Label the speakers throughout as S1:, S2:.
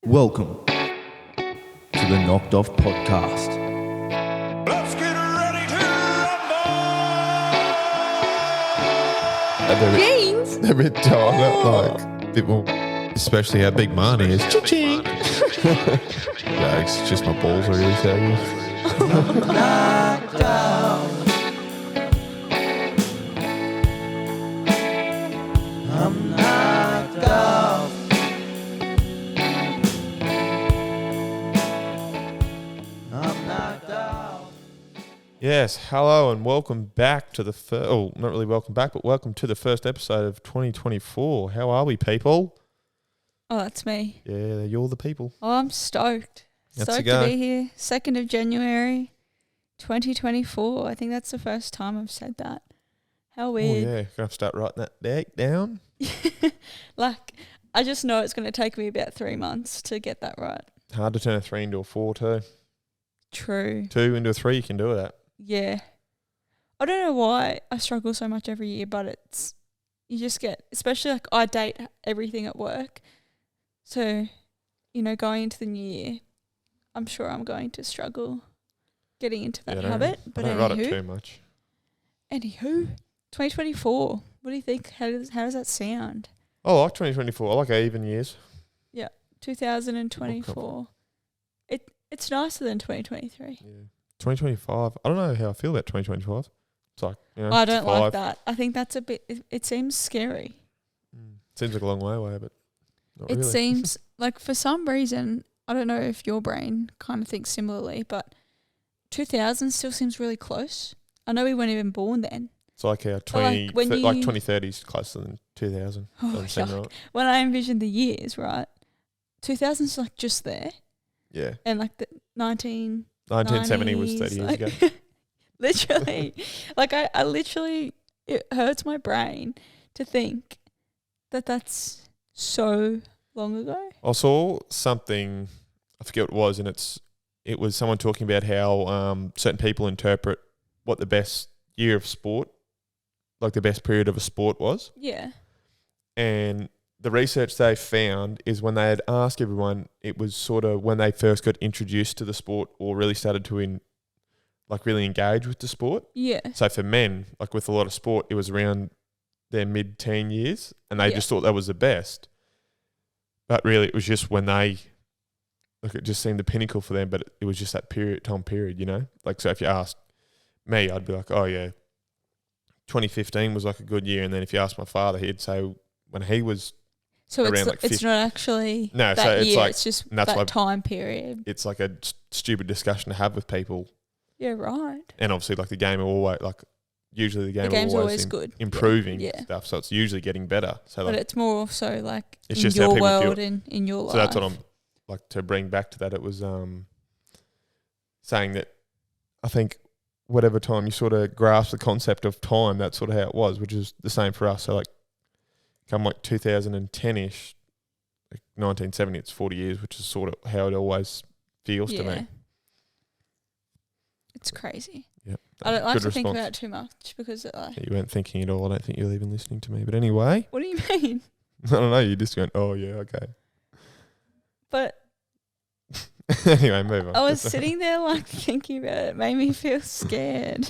S1: Welcome to the Knocked Off Podcast.
S2: Let's get ready to rumble!
S3: Jeans.
S4: They're a bit tighter, like a bit more, especially how big mine is. Cha-ching. Yeah, it's just my balls are really saggy. Yes, hello and welcome back to the first, not really welcome back, but welcome to the first episode of 2024. How are we, people?
S3: Oh, that's me.
S4: Yeah, you're the people.
S3: Oh, I'm stoked.
S4: That's a
S3: Stoked
S4: go.
S3: to be here. 2nd of January, 2024. I think that's the first time I've said that. How
S4: Oh,
S3: weird.
S4: yeah, gonna have to start writing that date down.
S3: Like, I just know it's going to take me about 3 months to get that right.
S4: Hard to turn a 3 into a 4 too.
S3: True.
S4: 2 into a 3, you can do it at.
S3: Yeah. I don't know why I struggle so much every year, but it's, you just get, especially like I date everything at work. So, you know, going into the new year, I'm sure I'm going to struggle getting into that habit. But
S4: I don't write it
S3: anywho,
S4: too much.
S3: 2024. What do you think? How does that sound?
S4: I like 2024. I like even years.
S3: 2024. It's nicer than 2023.
S4: Yeah. 2025. I don't know how I feel about 2025. It's like, you know,
S3: I don't
S4: it's
S3: like
S4: 5.
S3: that. I think that's a bit. It seems scary.
S4: Seems like a long way away, but not
S3: It
S4: really.
S3: seems like for some reason, I don't know if your brain kind of thinks similarly, but 2000 still seems really close. I know we weren't even born then.
S4: It's like how
S3: like when
S4: 2030 is closer than 2000.
S3: Oh,
S4: Doesn't seem
S3: yuck.
S4: right.
S3: When I envisioned the years, right, 2000's like just there,
S4: Yeah.
S3: and like the
S4: 1970 was 30 years
S3: like,
S4: ago.
S3: Literally, like I literally, it hurts my brain to think that that's so long ago.
S4: I saw something, I forget what it was, and it was someone talking about how certain people interpret what the best year of sport, like the best period of a sport was.
S3: Yeah.
S4: And the research they found is when they had asked everyone, it was sort of when they first got introduced to the sport or really started to really engage with the sport.
S3: Yeah.
S4: So for men, like with a lot of sport, it was around their mid-teen years, and they just thought that was the best. But really, it was just when they, like, it just seemed the pinnacle for them. But it was just that time period, you know. Like, so if you asked me, I'd be like, oh yeah, 2015 was like a good year. And then if you asked my father, he'd say when he was
S3: So
S4: around
S3: it's
S4: like
S3: it's not actually
S4: No,
S3: that
S4: so it's
S3: year.
S4: like-
S3: It's just
S4: and that's
S3: that
S4: why-
S3: time period.
S4: it's like a stupid discussion to have with people.
S3: Yeah, right.
S4: And obviously, like the game are always usually the game
S3: The game's
S4: are
S3: always good.
S4: improving
S3: Yeah.
S4: stuff. So it's usually getting better. So
S3: But
S4: like,
S3: it's more so like
S4: It's
S3: in
S4: just how
S3: your
S4: people feel.
S3: world and in your life.
S4: so that's what I'm like to bring back to that. It was saying that I think whatever time you sort of grasp the concept of time, that's sort of how it was, which is the same for us. So like come like 2010-ish, like 1970, it's 40 years, which is sort of how it always feels to me.
S3: It's crazy.
S4: Yep.
S3: I don't like
S4: Good
S3: to think
S4: response.
S3: about it too much because it like,
S4: You weren't thinking at all. I don't think you were even listening to me. But anyway,
S3: what do you mean?
S4: I don't know. You just went, oh yeah, okay.
S3: But
S4: Anyway, move on.
S3: I was sitting there like thinking about it. It made me feel scared.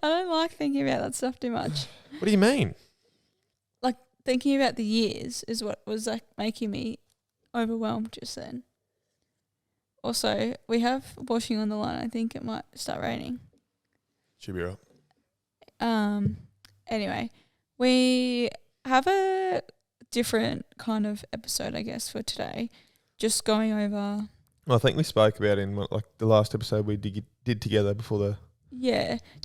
S3: I don't like thinking about that stuff too much.
S4: What do you mean?
S3: Like thinking about the years is what was like making me overwhelmed just then. Also, we have washing on the line. I think it might start raining.
S4: Should be right.
S3: Anyway, we have a different kind of episode, I guess, for today. Just going over,
S4: Well, I think we spoke about in like the last episode we did together before the.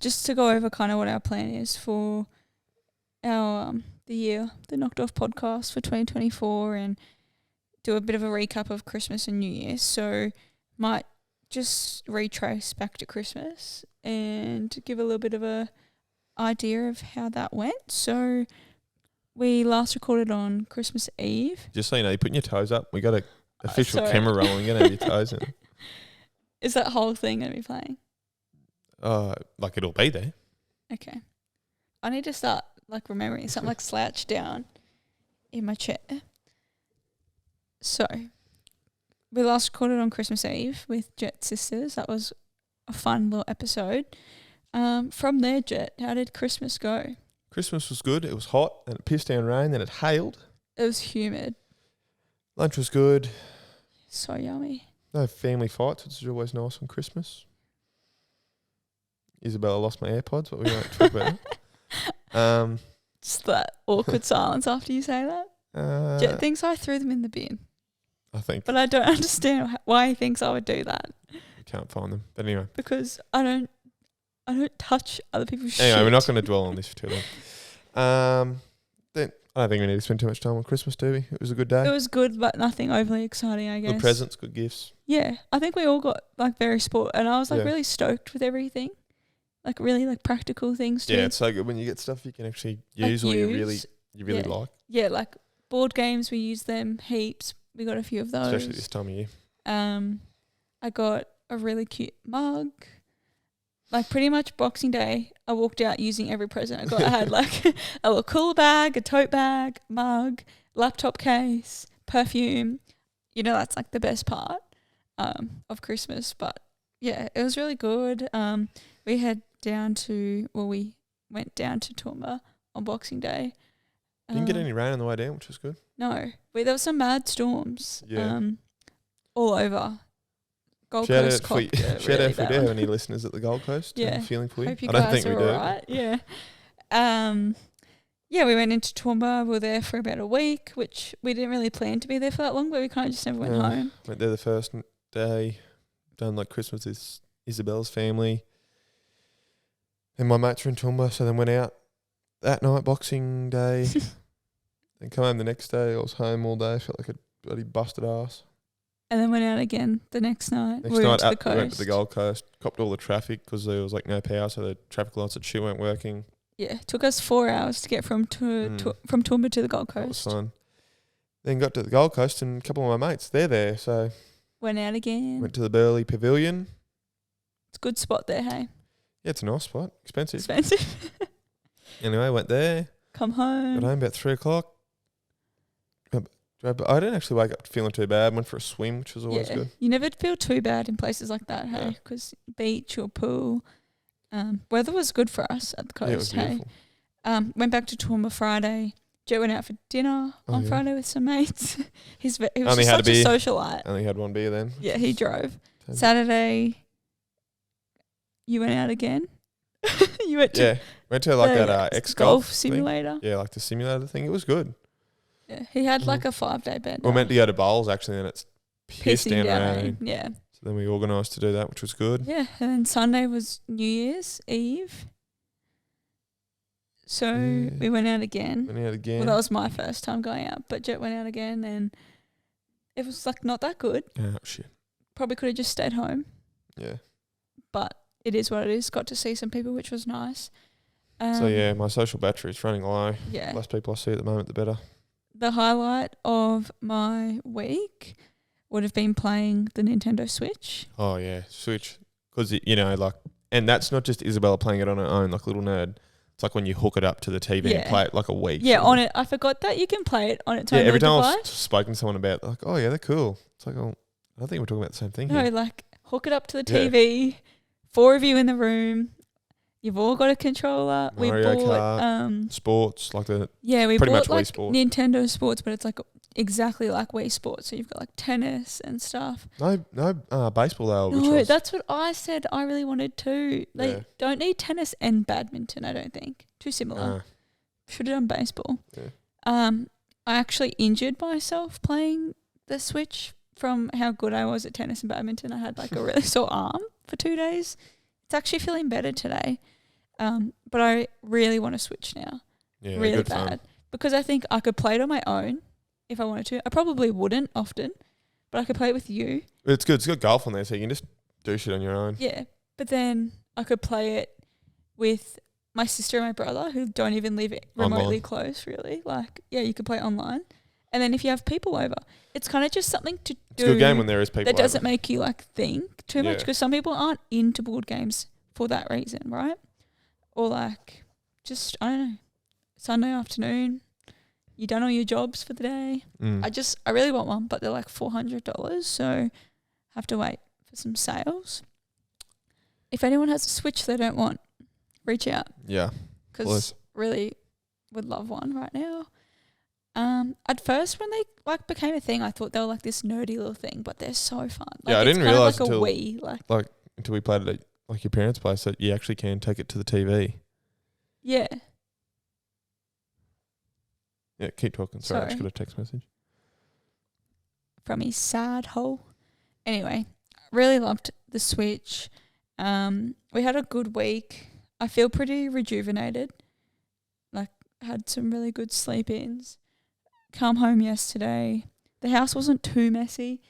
S3: just to go over kind of what our plan is for our the Knocked Off podcast for 2024, and do a bit of a recap of Christmas and New Year. So might just retrace back to Christmas and give a little bit of a idea of how that went. So we last recorded on Christmas Eve.
S4: Just so you know, you're putting your toes up. We got a official
S3: sorry.
S4: camera rolling. You're gonna have your toes in.
S3: Is that whole thing going to be playing?
S4: Like it'll be there.
S3: Okay. I need to start like remembering something like slouch down in my chair. So we last recorded on Christmas Eve with Jett's sisters. That was a fun little episode. From there, Jett, how did Christmas go?
S4: Christmas was good. It was hot and it pissed down rain. Then it hailed.
S3: It was humid.
S4: Lunch was good.
S3: So yummy.
S4: No family fights, which is always nice on Christmas. Isabella lost my AirPods, but we won't talk about it.
S3: Just that awkward silence after you say that. Jett thinks I threw them in the bin.
S4: I think.
S3: But I don't understand why he thinks I would do that.
S4: You can't find them. But anyway.
S3: Because I don't touch other people's shit.
S4: Anyway, we're not going to dwell on this for too long. Then I don't think we need to spend too much time on Christmas, do we? It was a good day.
S3: It was good, but nothing overly exciting, I guess.
S4: Good presents, good gifts.
S3: Yeah, I think we all got like very sport, and I was like
S4: Yeah.
S3: really stoked with everything, like really like practical things too.
S4: Yeah, it's so good when you get stuff you can actually use or you really
S3: Yeah.
S4: like.
S3: Yeah, like board games, we use them heaps. We got a few of those.
S4: Especially this time of year.
S3: I got a really cute mug. Like pretty much Boxing Day, I walked out using every present I got. I had like a little cooler bag, a tote bag, mug, laptop case, perfume. You know, that's like the best part of Christmas. But yeah, it was really good. We went down to Toowoomba on Boxing Day.
S4: Didn't get any rain on the way down, which was good.
S3: No, there was some mad storms.
S4: Yeah.
S3: All over. Gold
S4: Shout
S3: Coast
S4: out
S3: copped
S4: if
S3: a
S4: we
S3: really
S4: do
S3: bad
S4: have
S3: one.
S4: any listeners at the Gold Coast.
S3: Yeah.
S4: I'm feeling for you.
S3: Hope you
S4: I don't
S3: guys
S4: think
S3: are
S4: we do.
S3: alright. Yeah. Yeah, we went into Toowoomba. We were there for about a week, which we didn't really plan to be there for that long, but we kind of just never went home.
S4: Went there the first day, done like Christmas with Isabella's family. And my mates were in Toowoomba, so then went out that night, Boxing Day. Then come home the next day. I was home all day. Felt like a bloody busted ass.
S3: And then went out again the next night.
S4: Next
S3: we
S4: night
S3: went to the
S4: we
S3: coast.
S4: went to the Gold Coast, copped all the traffic because there was like no power, so the traffic lights and shit weren't working.
S3: Yeah, it took us 4 hours to get from Toowoomba to the Gold
S4: That was
S3: Coast.
S4: fun. Then got to the Gold Coast and a couple of my mates, they're there. So
S3: Went out again.
S4: went to the Burleigh Pavilion.
S3: It's a good spot there, hey?
S4: Yeah, it's a nice spot. Expensive.
S3: Expensive.
S4: Anyway, went there.
S3: Come home.
S4: Got home about 3 o'clock. But I didn't actually wake up feeling too bad. Went for a swim, which was always good.
S3: You never feel too bad in places like that, hey?
S4: Yeah.
S3: Because beach or pool. Weather was good for us at the coast,
S4: Yeah, it was
S3: hey?
S4: beautiful.
S3: Went back to Toowoomba Friday. Jett went out for dinner on Friday with some mates. He was
S4: Only
S3: just
S4: had
S3: such
S4: a
S3: a
S4: beer.
S3: socialite.
S4: Only had one beer then.
S3: Yeah, he drove.
S4: So-
S3: Saturday, you went out again. You went to
S4: went to like
S3: the
S4: that ex-golf thing.
S3: simulator.
S4: Yeah, like the simulator thing. It was good.
S3: Yeah, he had like a 5-day bed.
S4: We were meant to go to bowls actually, and it's pissed
S3: Pissing
S4: down rain.
S3: Yeah.
S4: So then we organised to do that, which was good.
S3: Yeah, and then Sunday was New Year's Eve. So
S4: Yeah.
S3: we went out again.
S4: Went out again.
S3: Well, that was my first time going out, but Jett went out again, and it was like not that good.
S4: Oh shit.
S3: Probably could have just stayed home,
S4: Yeah.
S3: but it is what it is. Got to see some people, which was nice.
S4: So yeah, my social battery's running low.
S3: Yeah.
S4: Less people I see at the moment, the better.
S3: The highlight of my week would have been playing the Nintendo Switch.
S4: Oh yeah, Switch. Because like, and that's not just Isabella playing it on her own, like a little nerd. It's like when you hook it up to the TV and
S3: Yeah.
S4: play it like a week.
S3: Yeah, on it. I forgot that you can play it on its own
S4: Yeah, every time
S3: device.
S4: I've spoken to someone about, like, oh yeah, they're cool. It's like, oh, I don't think we're talking about the same thing
S3: No,
S4: here.
S3: like hook it up to the
S4: Yeah.
S3: TV. 4 of you in the room. You've all got a controller.
S4: Mario
S3: we bought
S4: Kart, Sports, like the
S3: we
S4: pretty
S3: bought
S4: much Wii
S3: like
S4: Sports.
S3: Nintendo Sports, but it's like exactly like Wii Sports. So you've got like tennis and stuff.
S4: no baseball though. Which
S3: No,
S4: was,
S3: that's what I said. I really wanted to. They
S4: Yeah.
S3: don't need tennis and badminton. I don't think too similar. Should have done baseball.
S4: Yeah.
S3: I actually injured myself playing the Switch from how good I was at tennis and badminton. I had like a really sore arm for 2 days. It's actually feeling better today. But I really want to Switch now.
S4: yeah,
S3: Really
S4: good
S3: bad.
S4: fun.
S3: Because I think I could play it on my own if I wanted to. I probably wouldn't often, but I could play it with you.
S4: It's good. It's got golf on there, so you can just do shit on your own.
S3: Yeah. But then I could play it with my sister and my brother who don't even live remotely
S4: Online.
S3: close, really. Like, yeah, you could play online. And then if you have people over, it's kind of just something to
S4: It's
S3: do
S4: a good game when there is people.
S3: that doesn't
S4: over.
S3: make you like think too much,
S4: Yeah.
S3: because some people aren't into board games for that reason, right? Or like just, I don't know, Sunday afternoon, you done all your jobs for the day. I really want one, but they're like $400, so have to wait for some sales. If anyone has a Switch they don't want, reach out.
S4: Yeah.
S3: Because really would love one right now. At first when they like became a thing, I thought they were like this nerdy little thing, but they're so fun. Like,
S4: I didn't realise
S3: like
S4: until
S3: a Wii,
S4: until we played it at like your parents' place that you actually can take it to the TV.
S3: Yeah.
S4: Yeah, keep talking. Sorry, I just got a text message.
S3: From his sad hole. Anyway, really loved the Switch. We had a good week. I feel pretty rejuvenated. Like, had some really good sleep-ins. Come home yesterday. The house wasn't too messy,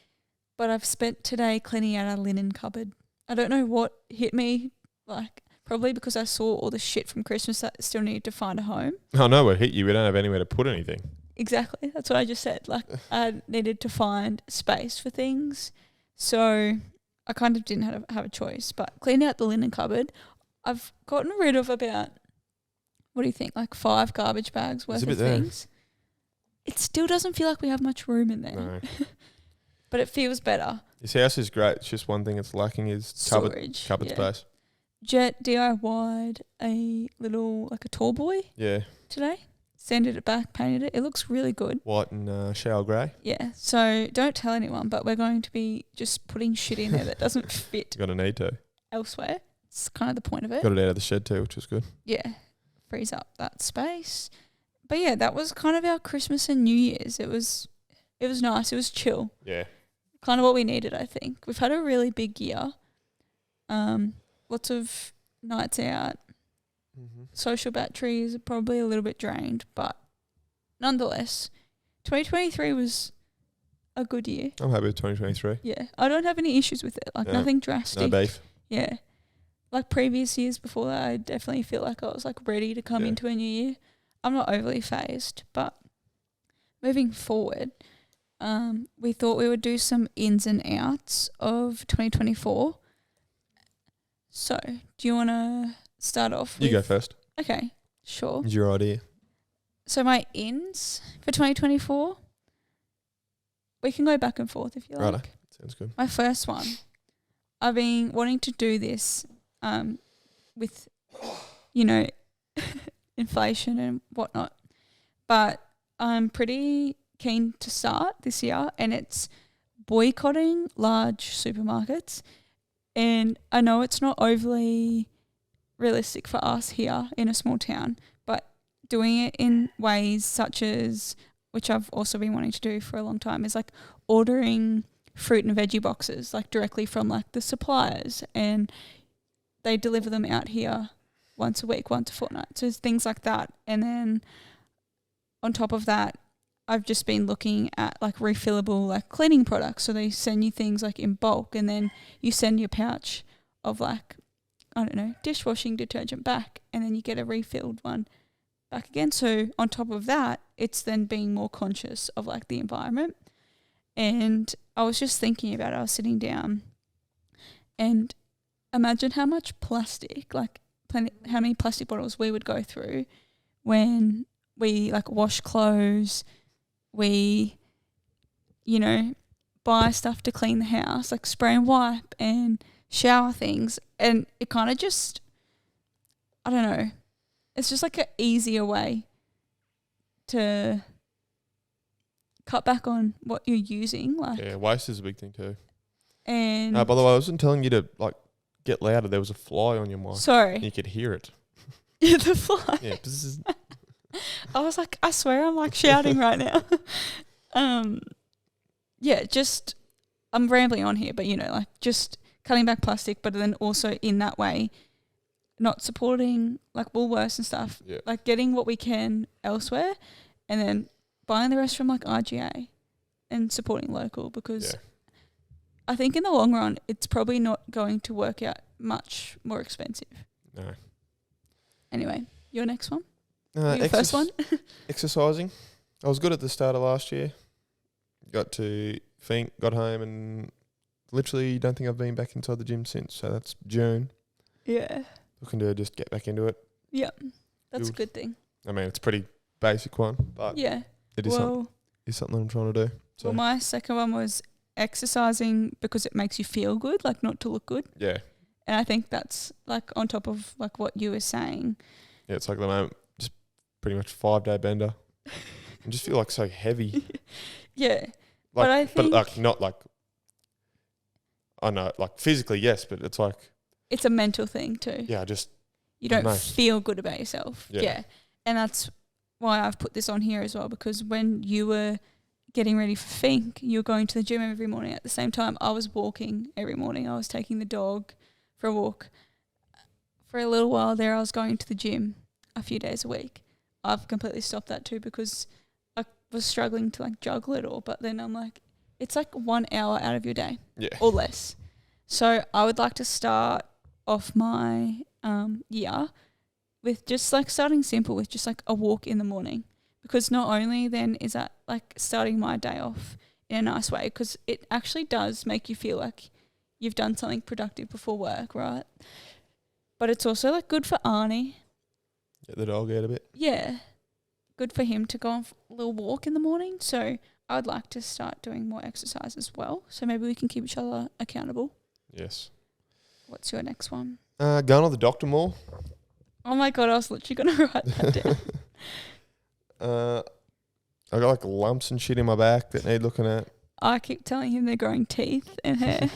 S3: but I've spent today cleaning out our linen cupboard. I don't know what hit me, like, probably because I saw all the shit from Christmas that still needed to find a home.
S4: Oh, no, what hit you? We don't have anywhere to put anything.
S3: Exactly. That's what I just said. Like, I needed to find space for things. So I kind of didn't have a choice. But cleaning out the linen cupboard, I've gotten rid of about, what do you think, like 5 garbage bags worth of things. It still doesn't feel like we have much room in there.
S4: No.
S3: But it feels better.
S4: This house is great. It's just one thing it's lacking is cupboard space.
S3: Jett DIY'd a little, like a tall boy today. Sanded it back, painted it. It looks really good.
S4: White and shale grey.
S3: Yeah. So don't tell anyone, but we're going to be just putting shit in there that doesn't fit
S4: You're going to need to.
S3: elsewhere. It's kind of the point of it.
S4: Got it out of the shed too, which was good.
S3: Yeah. Frees up that space. But yeah, that was kind of our Christmas and New Year's. It was nice. It was chill.
S4: Yeah.
S3: Kind of what we needed, I think. We've had a really big year. Lots of nights out.
S4: Mm-hmm.
S3: Social batteries are probably a little bit drained, but nonetheless, 2023 was a good year.
S4: I'm happy with 2023.
S3: Yeah. I don't have any issues with it. Like, nothing drastic.
S4: No beef.
S3: Yeah. Like previous years before that, I definitely feel like I was like ready to come into a new year. I'm not overly phased, but moving forward, we thought we would do some ins and outs of 2024. So, do you want to start off
S4: You go first.
S3: Okay, sure.
S4: It's your idea.
S3: So my ins for 2024, we can go back and forth if you like.
S4: Righto. Sounds good.
S3: My first one, I've been wanting to do this with, inflation and whatnot, but I'm pretty keen to start this year, and it's boycotting large supermarkets. And I know it's not overly realistic for us here in a small town, but doing it in ways such as, which I've also been wanting to do for a long time, is like ordering fruit and veggie boxes like directly from like the suppliers, and they deliver them out here once a week, once a fortnight. So things like that. And then on top of that, I've just been looking at like refillable like cleaning products. So they send you things like in bulk, and then you send your pouch of like, I don't know, dishwashing detergent back, and then you get a refilled one back again. So on top of that, it's then being more conscious of like the environment. And I was just thinking about it. I was sitting down, and imagine how much plastic, like how many plastic bottles we would go through when we like wash clothes, we, buy stuff to clean the house, like spray and wipe and shower things. And it kind of just, I don't know, it's just like an easier way to cut back on what you're using. Like,
S4: Yeah, waste is a big thing too.
S3: And
S4: By the way, I wasn't telling you to like get louder. There was a fly on your mic.
S3: sorry,
S4: You could hear it.
S3: the fly.
S4: Yeah. Bzzz.
S3: I was like, I swear I'm like shouting right now. Yeah, just, I'm rambling on here, but like just cutting back plastic, but then also in that way, not supporting like Woolworths and stuff,
S4: Yeah.
S3: like getting what we can elsewhere, and then buying the rest from like RGA and supporting local, because I think in the long run, it's probably not going to work out much more expensive.
S4: No.
S3: Anyway, your next one?
S4: Your
S3: first one?
S4: Exercising. I was good at the start of last year. Got home, and literally don't think I've been back inside the gym since. So that's June.
S3: Yeah.
S4: Looking to just get back into it.
S3: Yeah. That's
S4: Good.
S3: a good thing.
S4: I mean, it's a pretty basic one, but
S3: Yeah.
S4: it is something I'm trying to do. So
S3: Well, my second one was exercising because it makes you feel good, like not to look good.
S4: yeah,
S3: And I think that's like on top of like what you were saying.
S4: yeah, it's like at the moment just pretty much 5-day bender. I just feel like so heavy.
S3: Yeah.
S4: Like,
S3: But I think
S4: like not like I know, like physically yes, but it's like
S3: it's a mental thing too.
S4: yeah, just
S3: You don't
S4: nice.
S3: feel good about yourself.
S4: Yeah.
S3: Yeah. And that's why I've put this on here as well, because when you were getting ready for Fink, you were going to the gym every morning. At the same time, I was walking every morning. I was taking the dog for a walk. For a little while there, I was going to the gym a few days a week. I've completely stopped that too because I was struggling to like juggle it all. But then I'm like, it's like 1 hour out of your day or less. So I would like to start off my year with just like starting simple with just like a walk in the morning, because not only then is that like starting my day off in a nice way, because it actually does make you feel like you've done something productive before work, right? But it's also like good for Arnie.
S4: get the dog out a bit.
S3: Yeah, good for him to go on a little walk in the morning. So I would like to start doing more exercise as well. So maybe we can keep each other accountable.
S4: Yes.
S3: What's your next one?
S4: Going to the doctor more.
S3: Oh my God, I was literally going to write that down.
S4: I got like lumps and shit in my back that need looking at.
S3: I keep telling him they're growing teeth and hair.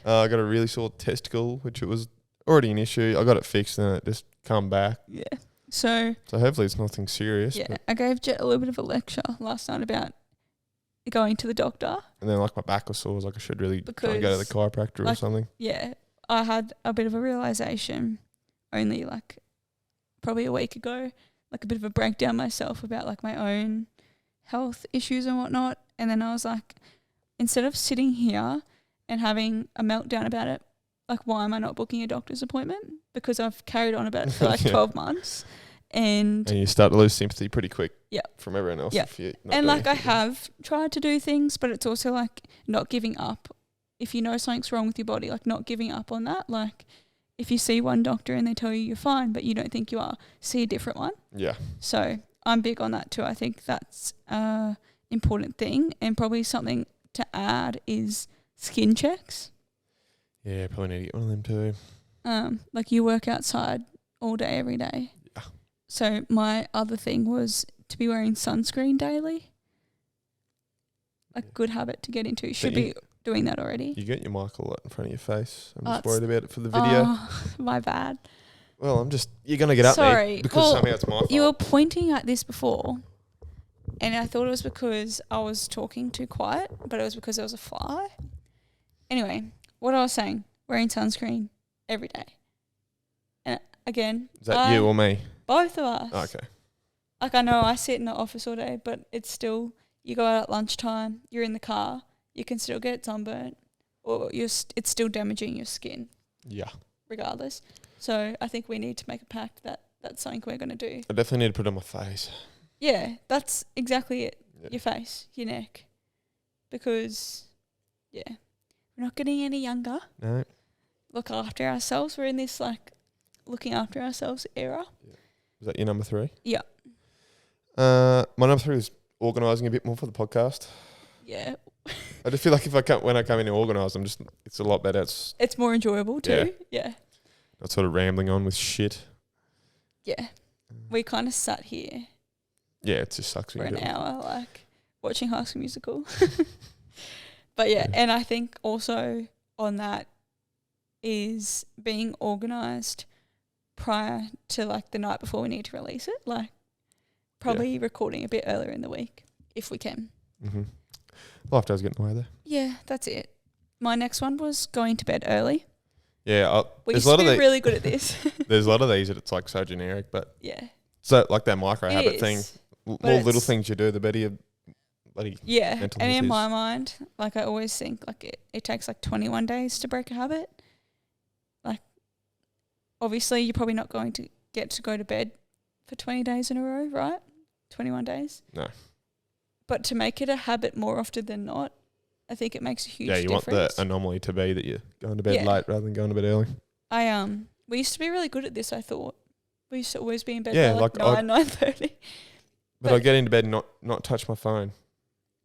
S4: I got a really sore testicle, which it was already an issue. I got it fixed and it just come back.
S3: Yeah. So
S4: hopefully it's nothing serious.
S3: yeah,
S4: but-
S3: I gave Jett a little bit of a lecture last night about going to the doctor.
S4: And then like my back was sore. I was like, I should really try and go to the chiropractor or
S3: like,
S4: something.
S3: Yeah, I had a bit of a realization only like probably a week ago, like a bit of a breakdown myself about like my own health issues and whatnot. And then I was like, instead of sitting here and having a meltdown about it, like why am I not booking a doctor's appointment? Because I've carried on about it for like 12 months. And
S4: you start to lose sympathy pretty quick from everyone else.
S3: Yeah.
S4: If you're not
S3: and
S4: doing
S3: like I
S4: anything.
S3: have tried to do things, but it's also like not giving up. If you know something's wrong with your body, like not giving up on that. Like if you see one doctor and they tell you you're fine, but you don't think you are, see a different one.
S4: Yeah.
S3: So I'm big on that too. I think that's an important thing, and probably something to add is skin checks.
S4: Yeah, probably need to get one of them too.
S3: Like you work outside all day, every day.
S4: Yeah.
S3: So my other thing was to be wearing sunscreen daily. A good habit to get into. Should be doing that already.
S4: You get your mic a lot in front of your face. I'm just
S3: it's-
S4: worried about it for the video.
S3: Oh, my bad.
S4: Well, you're going to get up
S3: Sorry.
S4: there because
S3: Well,
S4: somehow it's my fault.
S3: You were pointing at this before, and I thought it was because I was talking too quiet, but it was because there was a fly. Anyway, what I was saying, wearing sunscreen every day. And again,
S4: Is that you or me?
S3: both of us.
S4: Oh, okay.
S3: Like I know I sit in the office all day, but it's still, you go out at lunchtime, you're in the car, you can still get sunburnt, or it's still damaging your skin
S4: Yeah.
S3: regardless. So I think we need to make a pact that that's something we're going to do.
S4: I definitely need to put it on my face.
S3: Yeah, that's exactly it.
S4: Yeah.
S3: Your face, your neck. Because, yeah, we're not getting any younger.
S4: No.
S3: Look after ourselves. We're in this, like, looking after ourselves era.
S4: Is that your number 3?
S3: Yeah.
S4: My number 3 is organising a bit more for the podcast.
S3: Yeah.
S4: I just feel like when I come in and organise, it's a lot better.
S3: It's more enjoyable too. Yeah.
S4: Not sort of rambling on with shit.
S3: Yeah. We kind of sat here
S4: Yeah, it just sucks
S3: for
S4: when
S3: an
S4: you do it.
S3: hour, like, watching High School Musical. But yeah, and I think also on that is being organised prior to like the night before we need to release it. Like probably recording a bit earlier in the week if we can.
S4: Mm-hmm. Life does get in the way there.
S3: Yeah, that's it. My next one was going to bed early.
S4: Yeah,
S3: We
S4: there's
S3: used
S4: a lot
S3: to
S4: of
S3: be really good at this.
S4: there's a lot of these that it's like so generic, but
S3: Yeah.
S4: so like that micro
S3: It
S4: habit
S3: is.
S4: thing.
S3: But
S4: More little
S3: it's-
S4: things you do, the better your bloody
S3: Yeah,
S4: mental
S3: and
S4: health
S3: in
S4: is.
S3: my mind, like I always think, like it takes like 21 days to break a habit. Like, obviously, you're probably not going to get to go to bed for 20 days in a row, right? 21 days.
S4: No.
S3: But to make it a habit more often than not, I think it makes a huge difference.
S4: Yeah, you want the anomaly to be that you're going to bed
S3: Yeah.
S4: late rather than going to bed early.
S3: We used to be really good at this. I thought we used to always be in bed
S4: Yeah,
S3: by like
S4: like
S3: 9:30.
S4: But I get into bed and not touch my phone.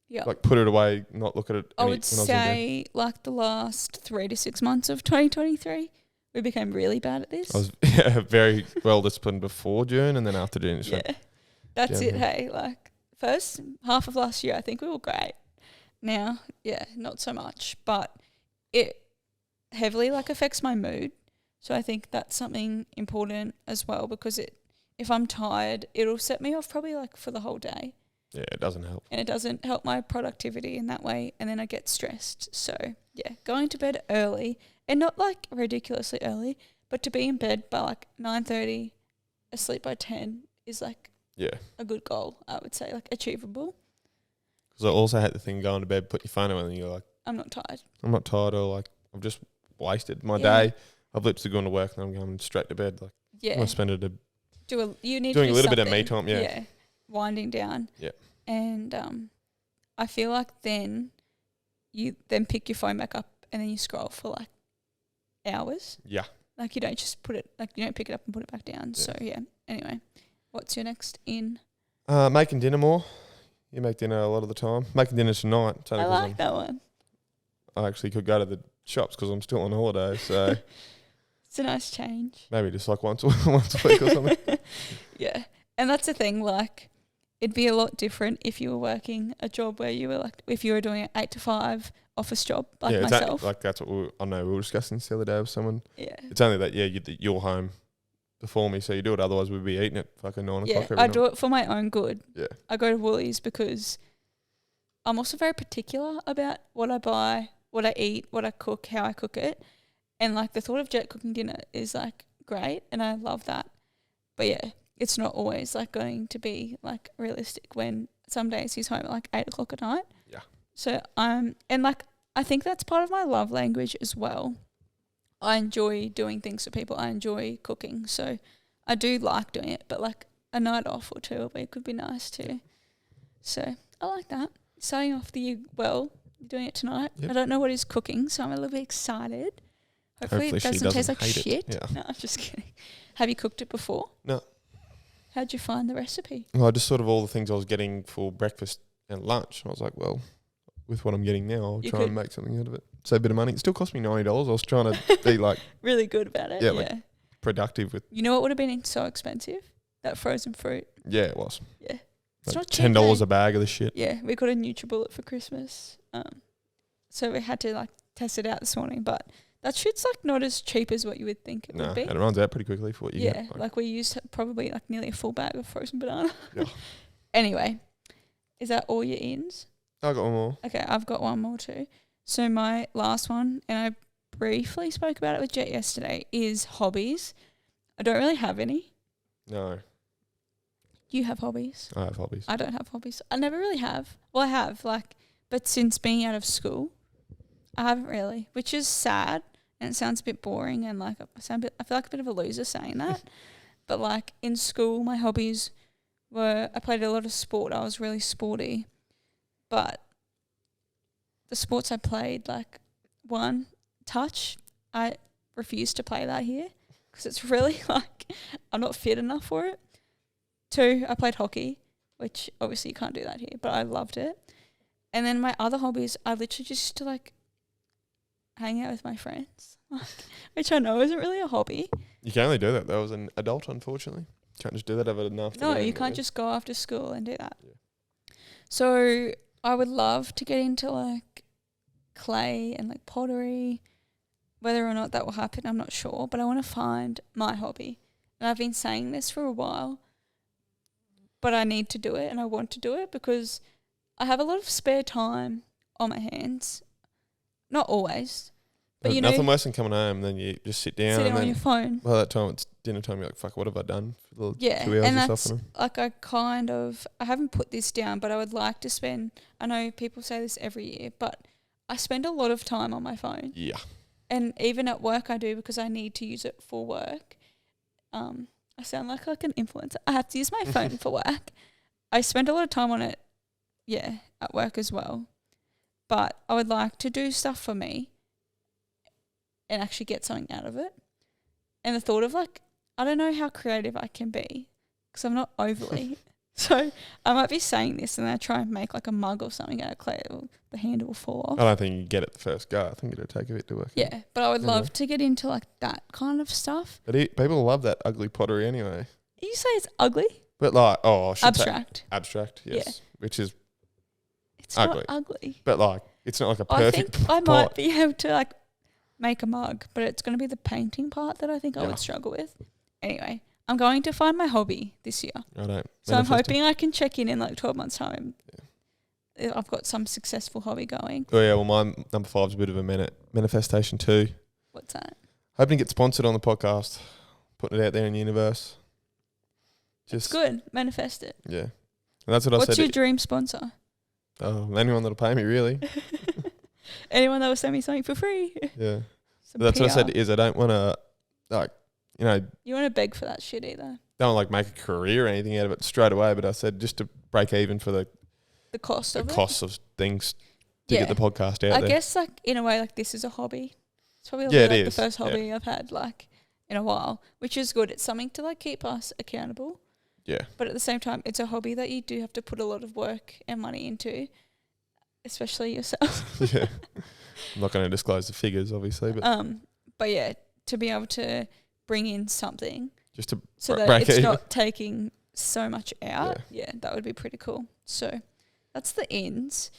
S3: Yeah.
S4: Like put it away, not look at it.
S3: I would say like the last 3 to 6 months of 2023, we became really bad at this.
S4: I was very well disciplined before June, and then after June, it's
S3: yeah. That's it, hey. Like, first half of last year, I think we were great. Now, yeah, not so much. But it heavily, like, affects my mood. So I think that's something important as well, because if I'm tired, it'll set me off probably, like, for the whole day.
S4: Yeah, it doesn't help.
S3: And it doesn't help my productivity in that way, and then I get stressed. So, yeah, going to bed early, and not, like, ridiculously early, but to be in bed by, like, 9:30, asleep by 10 is, like, a good goal, I would say, like, achievable.
S4: Because I also had the thing going to bed, put your phone away, and you're like,
S3: I'm not tired.
S4: I'm not tired, or like, I've just wasted my day. I've literally gone to work and I'm going straight to bed. Like, I'm going to spend it
S3: doing
S4: a little bit of me time,
S3: winding down.
S4: Yeah.
S3: And I feel like then you then pick your phone back up and then you scroll for like hours.
S4: Yeah.
S3: Like you don't just put it, like you don't pick it up and put it back down. Yeah. So yeah. Anyway, what's your next in?
S4: Making dinner more. You make dinner a lot of the time. Making dinner tonight.
S3: I like that one.
S4: I actually could go to the shops because I'm still on holiday, so
S3: it's a nice change.
S4: Maybe just like once a week or something.
S3: Yeah, and that's the thing. Like, it'd be a lot different if you were working a job where you were like, if you were doing an 8 to 5 office job like myself.
S4: Like that's what we were discussing this the other day with someone.
S3: Yeah,
S4: it's only that you're home before me, so you do it. Otherwise, we'd be eating at fucking 9 o'clock.
S3: Yeah, I do it for my own good.
S4: Yeah,
S3: I go to Woolies because I'm also very particular about what I buy, what I eat, what I cook, how I cook it. And, like, the thought of Jett cooking dinner is, like, great, and I love that. But, yeah, it's not always, like, going to be, like, realistic when some days he's home at, like, 8 o'clock at night.
S4: Yeah.
S3: So, and, like, I think that's part of my love language as well. I enjoy doing things for people. I enjoy cooking. So, I do like doing it. But, like, a night off or 2 a week would be nice too. So, I like that. Starting off the year well. Doing it tonight. Yep. I don't know what he's cooking, so I'm a little bit excited. Hopefully it doesn't taste like shit.
S4: Yeah.
S3: No, I'm just kidding. Have you cooked it before?
S4: No.
S3: How'd you find the recipe?
S4: Well, just sort of all the things I was getting for breakfast and lunch. I was like, well, with what I'm getting now, I'll try and make something out of it. Save a bit of money. It still cost me $90. I was trying to be like...
S3: really good about it.
S4: Yeah, like productive with...
S3: You know what would have been so expensive? That frozen fruit.
S4: Yeah, it was.
S3: Yeah.
S4: It's like not cheap, $10 a bag of the shit.
S3: Yeah, we got a NutriBullet for Christmas. So we had to like test it out this morning, but that shit's like not as cheap as what you would think it would be.
S4: And it runs out pretty quickly for what you get.
S3: Yeah, like we used probably like nearly a full bag of frozen banana.
S4: Yeah.
S3: Anyway, is that all your ins?
S4: I got one more.
S3: Okay, I've got one more too. So my last one, and I briefly spoke about it with Jett yesterday, is hobbies. I don't really have any.
S4: No.
S3: You have hobbies?
S4: I have hobbies.
S3: I don't have hobbies. I never really have. Well, I have, like, but since being out of school, I haven't really, which is sad, and it sounds a bit boring, and like I feel like a bit of a loser saying that. But like in school, my hobbies were I played a lot of sport. I was really sporty, but the sports I played, like one, touch, I refused to play that here because it's really like I'm not fit enough for it. 2, I played hockey, which obviously you can't do that here, but I loved it. And then my other hobbies, I literally just used to like hang out with my friends, which I know isn't really a hobby.
S4: You can only do that though as an adult, unfortunately. You can't just do that over enough.
S3: No, you can't just go after school and do that. Yeah. So I would love to get into like clay and like pottery. Whether or not that will happen, I'm not sure, but I want to find my hobby. And I've been saying this for a while, but I need to do it and I want to do it because I have a lot of spare time on my hands. Not always. But you know,
S4: nothing worse than coming home and then you just sit down and
S3: on your phone.
S4: By that time it's dinner time, you're like, fuck, what have I done for the 2 hours
S3: and
S4: or
S3: that's
S4: something?
S3: like I haven't put this down, but I would like to spend, I know people say this every year, but I spend a lot of time on my phone.
S4: Yeah.
S3: And even at work I do because I need to use it for work. I sound like an influencer. I have to use my phone for work. I spend a lot of time on it, at work as well. But I would like to do stuff for me and actually get something out of it. And the thought of like, I don't know how creative I can be because I'm not overly So I might be saying this and then I try and make like a mug or something out of clay. The handle will fall off.
S4: I don't think you get it the first go. I think it'll take a bit to work.
S3: Yeah, but I would love to get into like that kind of stuff.
S4: But people love that ugly pottery anyway.
S3: You say it's ugly?
S4: But like, I should
S3: Abstract.
S4: say abstract, yes.
S3: Yeah.
S4: Which is
S3: It's
S4: ugly.
S3: not ugly.
S4: But like, it's not like a
S3: I
S4: perfect
S3: think I
S4: pot.
S3: might be able to like make a mug, but it's going to be the painting part that I think I
S4: Yeah.
S3: would struggle with. Anyway, I'm going to find my hobby this year.
S4: I don't.
S3: So I'm hoping I can check in like 12 months' time. Yeah. I've got some successful hobby going.
S4: Oh yeah, well my number 5 is a bit of a manifestation too.
S3: What's that?
S4: Hoping to get sponsored on the podcast, putting it out there in the universe.
S3: It's good. Manifest it.
S4: Yeah, and that's what I said.
S3: What's your dream sponsor?
S4: Anyone that'll pay me really.
S3: Anyone that will send me something for free.
S4: Yeah,
S3: Some
S4: that's what I
S3: PR.
S4: said. Is I don't want to like, you know,
S3: You want to beg for that shit either.
S4: don't like make a career or anything out of it straight away. But I said just to break even for the
S3: Cost of it.
S4: costs of things to get the podcast out
S3: I
S4: there.
S3: guess like in a way like this is a hobby. It's probably
S4: Yeah,
S3: like
S4: it
S3: the
S4: is.
S3: first hobby I've had like in a while, which is good. It's something to like keep us accountable.
S4: Yeah,
S3: But at the same time, it's a hobby that you do have to put a lot of work and money into, especially yourself.
S4: yeah. I'm not going to disclose the figures, obviously,
S3: But yeah, to be able to bring in something
S4: just to
S3: so that
S4: break
S3: it's
S4: even.
S3: not taking so much out, yeah, that would be pretty cool. So that's the ins.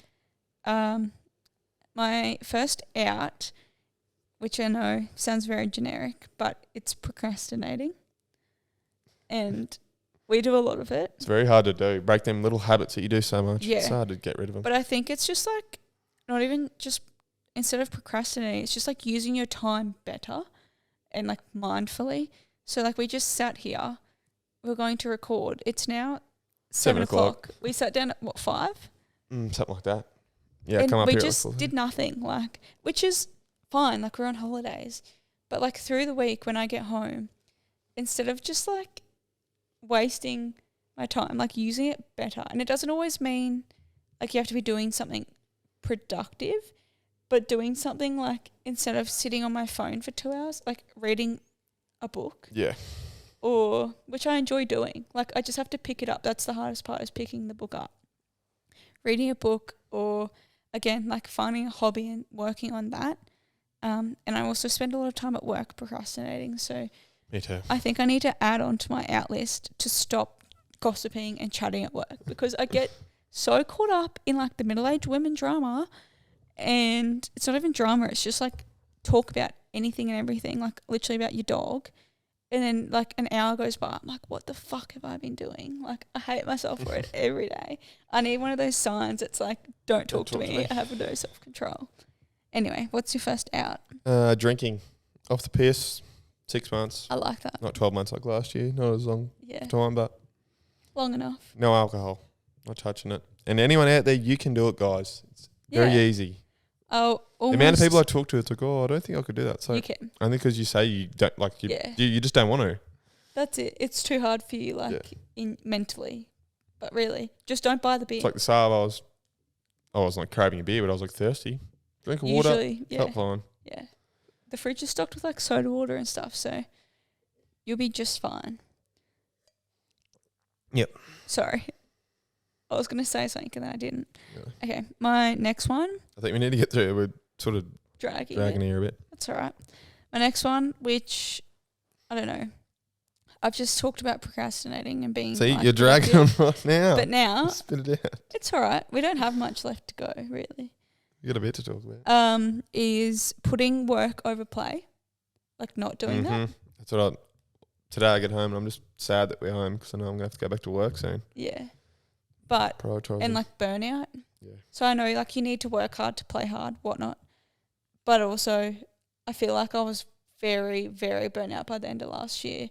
S3: My first out, which I know sounds very generic, but it's procrastinating. And we do a lot of it.
S4: It's very hard to do. Break them little habits that you do so much.
S3: Yeah.
S4: It's hard to get rid of them.
S3: But I think it's just like not even just instead of procrastinating, it's just like using your time better and like mindfully. So like we just sat here, we're going to record. It's now 7 o'clock. We sat down at what, 5?
S4: Something like that. Yeah,
S3: and
S4: come up
S3: we
S4: here.
S3: just did nothing, like, which is fine. Like we're on holidays, but like through the week when I get home, instead of just like wasting my time, like using it better. And it doesn't always mean like you have to be doing something productive, but doing something like instead of sitting on my phone for 2 hours, like reading a book.
S4: Yeah.
S3: Or which I enjoy doing. Like I just have to pick it up. That's the hardest part, is picking the book up. Reading a book, or again, like finding a hobby and working on that. And I also spend a lot of time at work procrastinating. So
S4: Me too.
S3: I think I need to add on to my out list to stop gossiping and chatting at work, because I get so caught up in like the middle-aged women drama, and it's not even drama. It's just like talk about anything and everything, like literally about your dog. And then like an hour goes by, I'm like, what the fuck have I been doing? Like I hate myself for it every day. I need one of those signs. It's like, don't talk to me. I have no self-control. Anyway, what's your first out?
S4: Drinking. Off the piss. 6 months.
S3: I like that.
S4: Not 12 months like last year. Not as long
S3: Yeah,
S4: time, but
S3: long enough.
S4: no alcohol. Not touching it. And anyone out there, you can do it, guys. It's very
S3: Yeah.
S4: easy.
S3: Oh,
S4: The
S3: almost.
S4: amount of people I talk to, it's like, I don't think I could do that. So
S3: You can.
S4: only because you say you don't like,
S3: Yeah.
S4: you just don't want to.
S3: That's it. It's too hard for you, like in mentally. But really, just don't buy the beer.
S4: It's like the Saab, I was like craving a beer, but I was like thirsty. Drink of water.
S3: Usually, yeah,
S4: Felt fine.
S3: yeah. The fridge is stocked with like soda water and stuff, so you'll be just fine.
S4: Yep.
S3: Sorry, I was gonna say something and then I didn't.
S4: Yeah.
S3: Okay, my next one,
S4: I think we need to get through it. We're sort of
S3: dragging.
S4: dragging here a bit.
S3: That's all right. My next one, which I don't know, I've just talked about procrastinating and being.
S4: See,
S3: like,
S4: you're dragging on
S3: productive,
S4: right now.
S3: But now
S4: Spit it out.
S3: it's all right. We don't have much left to go, really.
S4: You got a bit to talk about.
S3: Is putting work over play, like not doing that.
S4: That's what today I get home and I'm just sad that we're home because I know I'm going to have to go back to work soon.
S3: Yeah. But,
S4: Prioritising.
S3: and like burnout.
S4: Yeah.
S3: So I know like you need to work hard to play hard, whatnot. But also I feel like I was very, very burnt out by the end of last year,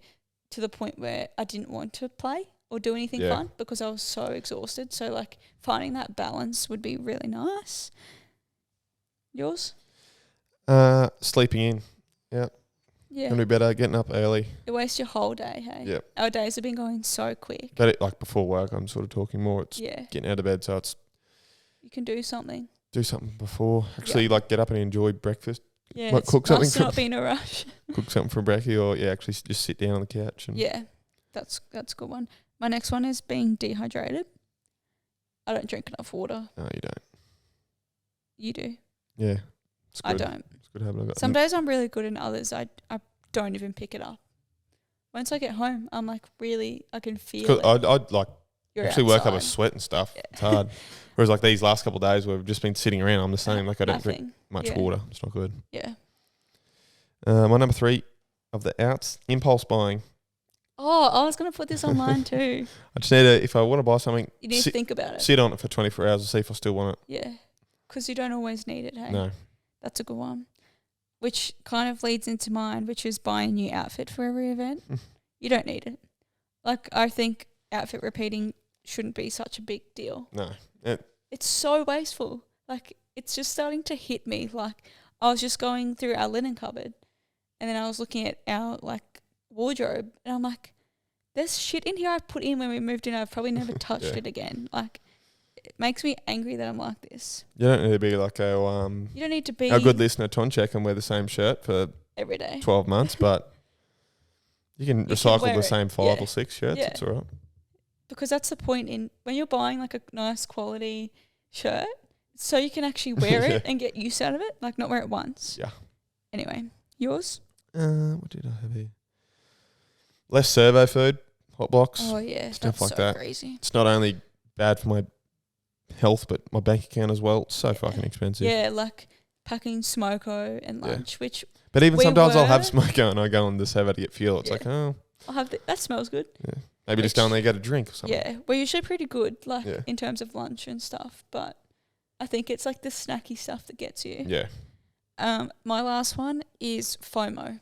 S3: to the point where I didn't want to play or do anything fun because I was so exhausted. So like finding that balance would be really nice. Yours?
S4: Sleeping in. Yeah.
S3: Yeah.
S4: Gonna be better. Getting up early.
S3: It wastes your whole day, hey?
S4: Yep.
S3: Our days have been going so quick.
S4: But like before work, I'm sort of talking more. It's
S3: Yeah.
S4: getting out of bed, so it's
S3: You can do something.
S4: do something before. Actually, like get up and enjoy breakfast.
S3: Yeah.
S4: Like
S3: It's
S4: cook something
S3: nice to not be in a rush.
S4: Cook something for brekkie, or actually just sit down on the couch and
S3: Yeah. That's a good one. My next one is being dehydrated. I don't drink enough water.
S4: No, you don't.
S3: You do.
S4: Yeah. It's good.
S3: I don't.
S4: It's good having
S3: Some days I'm really good and others I don't even pick it up. Once I get home, I'm like really, I can feel it.
S4: I'd like
S3: You're
S4: actually work up a
S3: outside.
S4: sweat and stuff.
S3: Yeah.
S4: It's hard. Whereas like these last couple of days where we've just been sitting around, I'm the same. Like I don't drink
S3: Nothing.
S4: much
S3: Yeah.
S4: water. It's not good.
S3: Yeah.
S4: My number 3 of the outs, impulse buying.
S3: Oh, I was going to put this on mine too.
S4: I just need to, if I want to buy something,
S3: You need to think about it.
S4: sit on it for 24 hours and see if I still want
S3: Yeah. Because you don't always need it, hey?
S4: it. No.
S3: That's a good one. Which kind of leads into mine, which is buy a new outfit for every event. You don't need it. Like, I think outfit repeating shouldn't be such a big deal.
S4: No.
S3: It's so wasteful. Like, it's just starting to hit me. Like, I was just going through our linen cupboard and then I was looking at our, like, wardrobe and I'm like, there's shit in here I put in when we moved in. I've probably never touched
S4: Yeah.
S3: it again. Like, it makes me angry that I'm like this.
S4: You don't need to be like
S3: You don't need to be
S4: our good listener Tonchek and wear the same shirt for
S3: every day.
S4: 12 months, but you can
S3: can
S4: recycle
S3: wear
S4: the
S3: it.
S4: same 5
S3: Yeah.
S4: or 6 shirts.
S3: Yeah.
S4: It's all right.
S3: Because that's the point in when you're buying like a nice quality shirt, so you can actually wear
S4: Yeah.
S3: it and get use out of it, like not wear it once.
S4: Yeah.
S3: Anyway, yours?
S4: What did I have here? Less servo food, hot box.
S3: Oh yeah,
S4: Stuff
S3: that's
S4: like
S3: so
S4: that.
S3: crazy.
S4: It's not only bad for my health, but my bank account as well. It's so
S3: Yeah.
S4: fucking expensive.
S3: Yeah, like packing smoko and
S4: Yeah.
S3: lunch, which
S4: But even
S3: We
S4: sometimes I'll have
S3: were-
S4: smoko and I go on the servo to get fuel. It's
S3: Yeah.
S4: like, oh,
S3: I'll have that smells good.
S4: maybe just go in there and get a drink or something.
S3: Yeah, we're usually pretty good, like
S4: Yeah.
S3: in terms of lunch and stuff. But I think it's like the snacky stuff that gets you.
S4: Yeah.
S3: My last one is FOMO.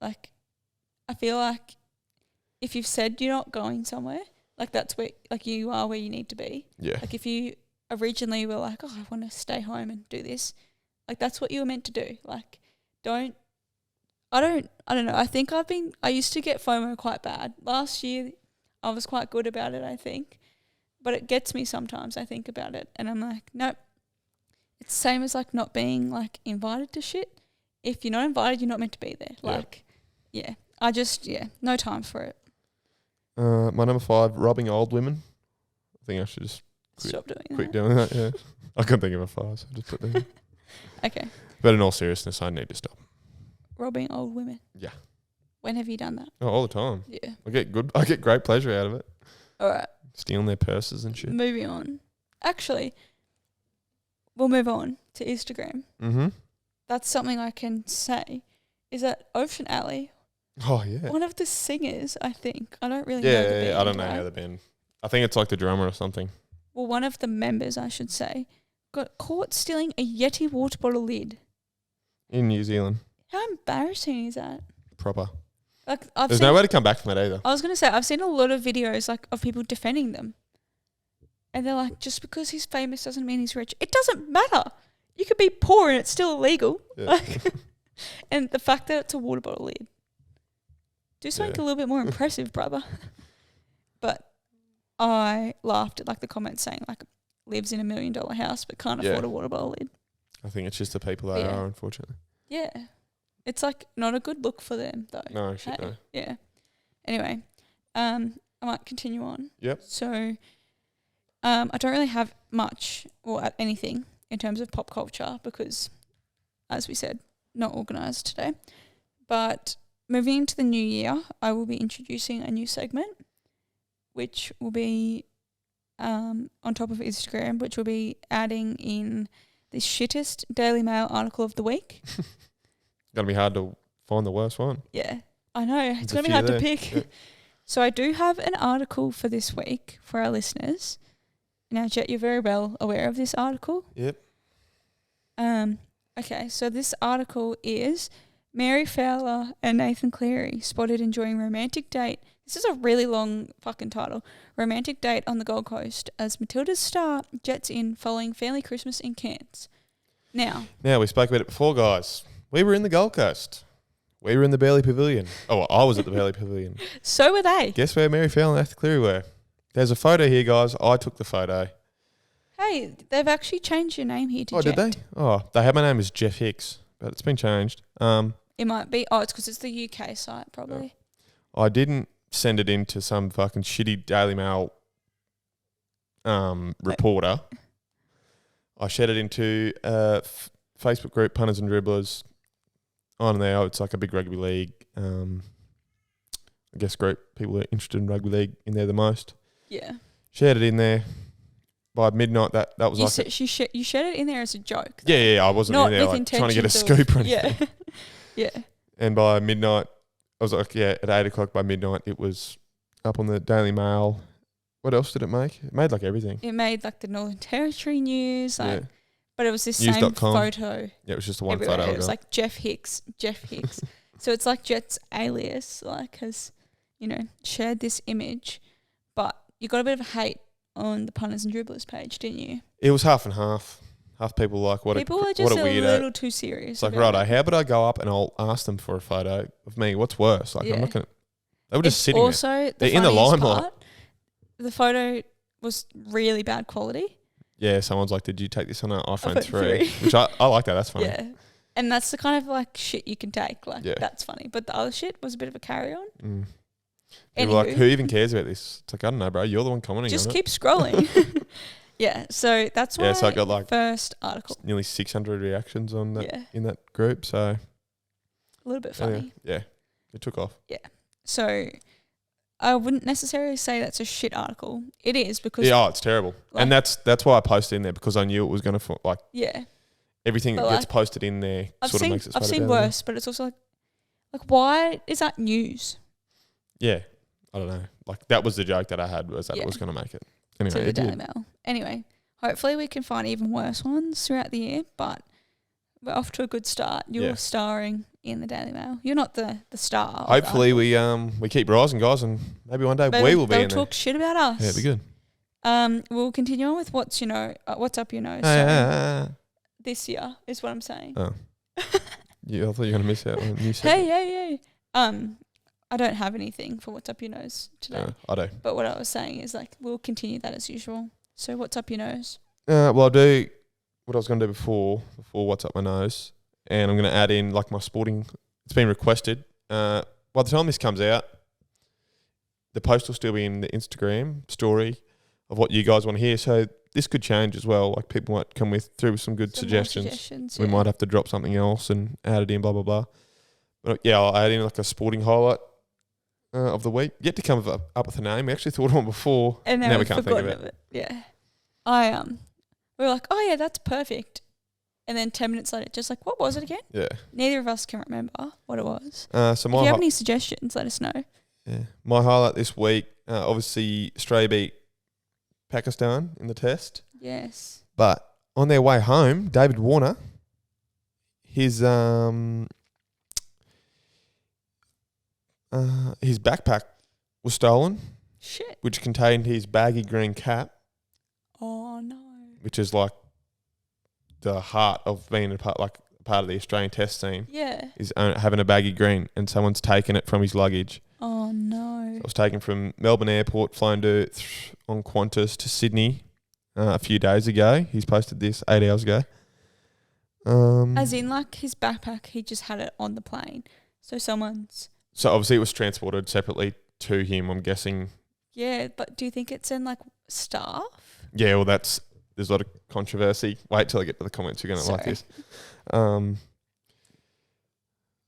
S3: Like, I feel like if you've said you're not going somewhere, like that's where, like you are where you need to be.
S4: Yeah.
S3: Like if you originally were like, oh, I want to stay home and do this, like that's what you were meant to do. Like, I don't know. I think I used to get FOMO quite bad. Last year, I was quite good about it, I think. But it gets me sometimes, I think about it. And I'm like, nope. It's the same as like not being like invited to shit. If you're not invited, you're not meant to be there.
S4: Yeah.
S3: Like, no time for it.
S4: My number 5, robbing old women. I think I should just
S3: Stop doing
S4: quit
S3: that.
S4: doing that. Yeah. I couldn't think of a 5, so I just put that in.
S3: Okay.
S4: But in all seriousness, I need to stop.
S3: Robbing old women.
S4: Yeah.
S3: When have you done that?
S4: Oh, all the time.
S3: Yeah.
S4: I get great pleasure out of it.
S3: All right.
S4: Stealing their purses and shit.
S3: Moving on. Actually, we'll move on to Instagram.
S4: Mm-hmm.
S3: That's something I can say. Is that Ocean Alley,
S4: Oh, yeah.
S3: one of the singers, I think. I don't really know the
S4: Yeah,
S3: band,
S4: I don't know
S3: right?
S4: how the band. I think it's like the drummer or something.
S3: Well, one of the members, I should say, got caught stealing a Yeti water bottle lid.
S4: In New Zealand.
S3: How embarrassing is that?
S4: Proper.
S3: Like
S4: There's no way to come back from that either.
S3: I was going to say, I've seen a lot of videos like of people defending them. And they're like, just because he's famous doesn't mean he's rich. It doesn't matter. You could be poor and it's still illegal.
S4: Yeah.
S3: Like, and the fact that it's a water bottle lid. Do something
S4: Yeah.
S3: a little bit more impressive, brother. But I laughed at like the comments saying like lives in $1 million house but can't
S4: Yeah.
S3: afford a water bottle lid.
S4: I think it's just the people that
S3: Yeah.
S4: are, unfortunately.
S3: Yeah. It's like not a good look for them though.
S4: No, shit,
S3: Hey?
S4: no.
S3: Yeah. Anyway, I might continue on.
S4: Yep.
S3: So, I don't really have much or anything in terms of pop culture because, as we said, not organised today. But moving into the new year, I will be introducing a new segment, which will be on top of Instagram, which will be adding in the shittest Daily Mail article of the week.
S4: Gonna be hard to find the worst one.
S3: Yeah, I know. It's
S4: a
S3: going to be
S4: few
S3: hard to
S4: there.
S3: pick.
S4: Yeah.
S3: So I do have an article for this week for our listeners. Now, Jett, you're very well aware of this article.
S4: Yep.
S3: Okay, so this article is Mary Fowler and Nathan Cleary spotted enjoying romantic date. This is a really long fucking title. Romantic date on the Gold Coast as Matilda's star jets in following family Christmas in Cairns. Now,
S4: We spoke about it before, guys. We were in the Gold Coast. We were in the Burleigh Pavilion. Oh, well, I was at the Burleigh Pavilion.
S3: so were they.
S4: Guess where Mary Fowler and Nathan Cleary were? There's a photo here, guys. I took the photo.
S3: Hey, they've actually changed your name here to
S4: Oh,
S3: Jett.
S4: did they? Oh, they have my name as Jeff Hicks, but it's been changed.
S3: It might be. Oh, it's because it's the UK site, probably.
S4: I didn't send it in to some fucking shitty Daily Mail reporter. I shared it into a Facebook group, Punters and Dribblers. On there, it's like a big rugby league, I guess, group. People are interested in rugby league in there the most.
S3: Yeah.
S4: Shared it in there. By midnight, that was
S3: you shared it in there as a joke.
S4: Yeah, I wasn't
S3: Not
S4: in there
S3: with
S4: like trying to get a
S3: intentions
S4: scoop or anything.
S3: Yeah. Yeah.
S4: And by midnight, I was like, at 8 o'clock by midnight, it was up on the Daily Mail. What else did it make? It made like everything.
S3: It made like the Northern Territory news, like,
S4: Yeah.
S3: but it was this
S4: News.com.
S3: same photo.
S4: Yeah, it was just the one
S3: everywhere.
S4: photo.
S3: It was like Jeff Hicks. So it's like Jett's alias, like, has, shared this image, but you got a bit of hate on the Punters and Dribblers page, didn't you?
S4: It was half and half. Half people like
S3: People are
S4: what
S3: just
S4: a
S3: a
S4: weirdo.
S3: little too serious.
S4: It's like,
S3: about
S4: righto,
S3: it.
S4: how about I go up and I'll ask them for a photo of me? What's worse? Like, I'm not going to... They were just sitting there.
S3: Also,
S4: They're in the limelight.
S3: part, the photo was really bad quality.
S4: Yeah, someone's like, did you take this on an iPhone 3?
S3: 3.
S4: Which I like that. That's funny.
S3: Yeah. And that's the kind of like shit you can take. Like,
S4: Yeah.
S3: that's funny. But the other shit was a bit of a carry on.
S4: Mm. People are like, who even cares about this? It's like, I don't know, bro. You're the one commenting
S3: Just
S4: on
S3: keep scrolling. Yeah. So that's why
S4: so I got like
S3: first article.
S4: nearly 600 reactions on that
S3: Yeah.
S4: in that group. So
S3: A little bit funny.
S4: yeah, it took off.
S3: So I wouldn't necessarily say that's a shit article. It is because
S4: It's terrible.
S3: like-
S4: and that's why I posted in there, because I knew it was going to like
S3: yeah.
S4: everything
S3: But
S4: that gets
S3: like,
S4: posted in there
S3: I've
S4: sort
S3: seen
S4: of makes it.
S3: I've seen worse, but it's also like why is that news?
S4: Yeah, I don't know. Like that was the joke that I had, was that
S3: Yeah.
S4: it was going to make it.
S3: To
S4: Anyway,
S3: the
S4: it
S3: Daily
S4: did.
S3: Mail. Anyway, hopefully we can find even worse ones throughout the year, but we're off to a good start. You're
S4: Yeah.
S3: starring in the Daily Mail. You're not the star. of the
S4: Hopefully
S3: article,
S4: we keep rising, guys, and maybe one day
S3: but
S4: we will be
S3: they'll
S4: in there.
S3: talk shit about us.
S4: Yeah, it'd be good.
S3: We'll continue on with what's up your nose.
S4: Hey,
S3: So
S4: hey,
S3: this year is what I'm saying.
S4: hey. Oh. Yeah, I thought you were going to miss out on a new
S3: Hey,
S4: segment.
S3: hey. I don't have anything for what's up your nose today.
S4: I do.
S3: But what I was saying is like we'll continue that as usual. So what's up your nose?
S4: Well, I'll do what I was going to do before what's up my nose, and I'm going to add in like my sporting. It's been requested. By the time this comes out, the post will still be in the Instagram story of what you guys want to hear. So this could change as well. Like people might come through with some good
S3: Some more
S4: suggestions. We
S3: yeah.
S4: might have to drop something else and add it in. Blah blah blah. But yeah, I'll add in like a sporting highlight of the week. Yet to come up with a name. We actually thought of one before.
S3: And
S4: now
S3: now
S4: we
S3: we've
S4: can't think of
S3: forgotten
S4: it.
S3: of it. Yeah. We were like, oh yeah, that's perfect. And then 10 minutes later, just like, what was it again?
S4: Yeah.
S3: Neither of us can remember what it was.
S4: So
S3: If
S4: my
S3: you have any suggestions, let us know.
S4: my highlight this week, obviously Australia beat Pakistan in the test,
S3: Yes.
S4: but on their way home, David Warner, his backpack was stolen,
S3: Shit.
S4: which contained his baggy green cap,
S3: Oh no.
S4: which is like the heart of being a part of the Australian test scene,
S3: Yeah.
S4: is having a baggy green, and someone's taken it from his luggage.
S3: Oh no.
S4: It was taken from Melbourne Airport, flown on Qantas to Sydney a few days ago. He's posted this 8 hours ago.
S3: As in, like, his backpack, he just had it on the plane. So someone's...
S4: So obviously it was transported separately to him, I'm guessing.
S3: Yeah, but do you think it's in, like, staff?
S4: Yeah, well, there's a lot of controversy. Wait till I get to the comments. You're going to like this.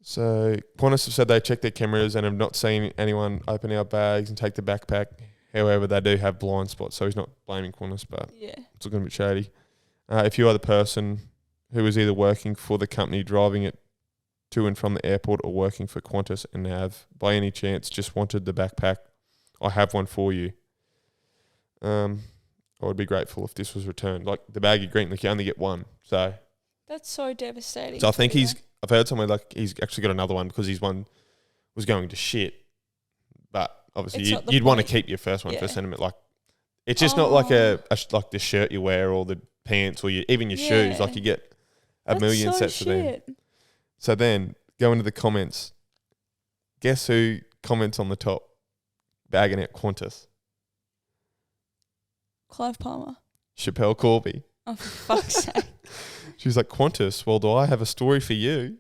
S4: So Qantas have said they checked their cameras and have not seen anyone open our bags and take the backpack. However, they do have blind spots, so he's not blaming Qantas, but
S3: Yeah.
S4: it's looking a bit shady. If you are the person who is either working for the company driving it to and from the airport or working for Qantas and have, by any chance, just wanted the backpack, I have one for you. I would be grateful if this was returned. Like the baggy green, like you only get one. So
S3: That's so devastating.
S4: I think
S3: to me,
S4: I've heard somewhere like he's actually got another one because his one was going to shit. But obviously
S3: It's not the
S4: you'd want to
S3: point.
S4: keep your first one for
S3: Yeah.
S4: sentiment. Like it's just not like
S3: Oh.
S4: like the shirt you wear or the pants or even your
S3: Yeah.
S4: shoes. Like you get a
S3: That's
S4: million
S3: so
S4: sets of them.
S3: shit.
S4: So then go into the comments. Guess who comments on the top? Bagging out Qantas.
S3: Clive Palmer.
S4: Chappelle Corby.
S3: Oh, for fuck's sake.
S4: She's like, Qantas, well, do I have a story for you?